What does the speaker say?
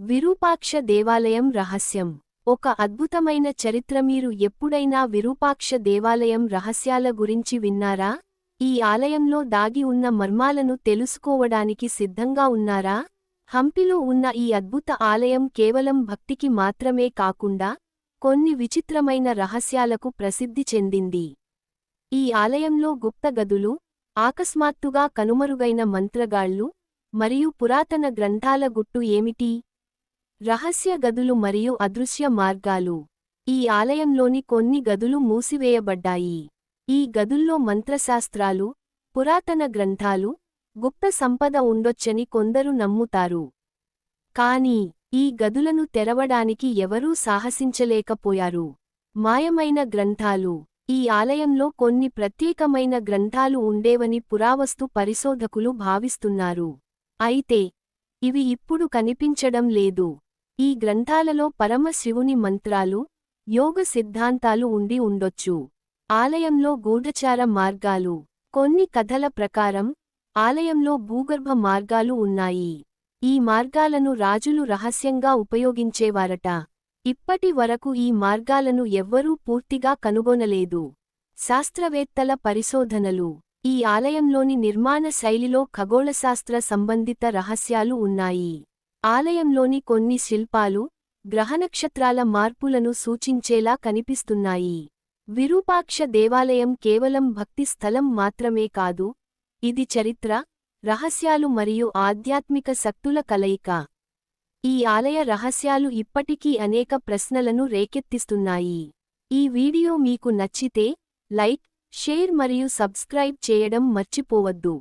విరూపాక్ష దేవాలయం రహస్యం. ఒక అద్భుతమైన చరిత్ర. మీరు ఎప్పుడైనా విరూపాక్ష దేవాలయం రహస్యాల గురించి విన్నారా? ఈ ఆలయంలో దాగి ఉన్న మర్మాలను తెలుసుకోవడానికి సిద్ధంగా ఉన్నారా? హంపిలో ఉన్న ఈ అద్భుత ఆలయం కేవలం భక్తికి మాత్రమే కాకుండా కొన్ని విచిత్రమైన రహస్యాలకు ప్రసిద్ధి చెందింది. ఈ ఆలయంలో గుప్త గదులు, అకస్మాత్తుగా కనుమరుగైన మంత్రగాళ్ళు, మరియు పురాతన గ్రంథాల గుట్టు ఏమిటి? రహస్య గదులు మరియు అదృశ్య మార్గాలు. ఈ ఆలయంలోని కొన్ని గదులు మూసివేయబడ్డాయి. ఈ గదుల్లో మంత్రశాస్త్రాలు, పురాతన గ్రంథాలు, గుప్త సంపద ఉండొచ్చని కొందరు నమ్ముతారు. కానీ ఈ గదులను తెరవడానికి ఎవరూ సాహసించలేకపోయారు. మాయమైన గ్రంథాలు. ఈ ఆలయంలో కొన్ని ప్రత్యేకమైన గ్రంథాలు ఉండేవని పురావస్తు పరిశోధకులు భావిస్తున్నారు. అయితే ఇవి ఇప్పుడు కనిపించడం లేదు. ఈ గ్రంథాలలో పరమశివుని మంత్రాలు, యోగ సిద్ధాంతాలు ఉండి ఉండొచ్చు. ఆలయంలో గూఢచార మార్గాలు. కొన్ని కథల ప్రకారం ఆలయంలో భూగర్భ మార్గాలు ఉన్నాయి. ఈ మార్గాలను రాజులు రహస్యంగా ఉపయోగించేవారట. ఇప్పటి వరకు ఈ మార్గాలను ఎవ్వరూ పూర్తిగా కనుగొనలేదు. శాస్త్రవేత్తల పరిశోధనలు. ఈ ఆలయంలోని నిర్మాణ శైలిలో ఖగోళశాస్త్ర సంబంధిత రహస్యాలు ఉన్నాయి. ఆలయంలోని కొన్ని శిల్పాలు గ్రహనక్షత్రాల మార్పులను సూచించేలా కనిపిస్తున్నాయి. విరూపాక్ష దేవాలయం కేవలం భక్తి స్థలం మాత్రమే కాదు, ఇది చరిత్ర, రహస్యాలు మరియు ఆధ్యాత్మిక శక్తుల కలయిక. ఈ ఆలయ రహస్యాలు ఇప్పటికీ అనేక ప్రశ్నలను రేకెత్తిస్తున్నాయి. ఈ వీడియో మీకు నచ్చితే లైక్, షేర్ మరియు సబ్స్క్రైబ్ చేయడం మర్చిపోవద్దు.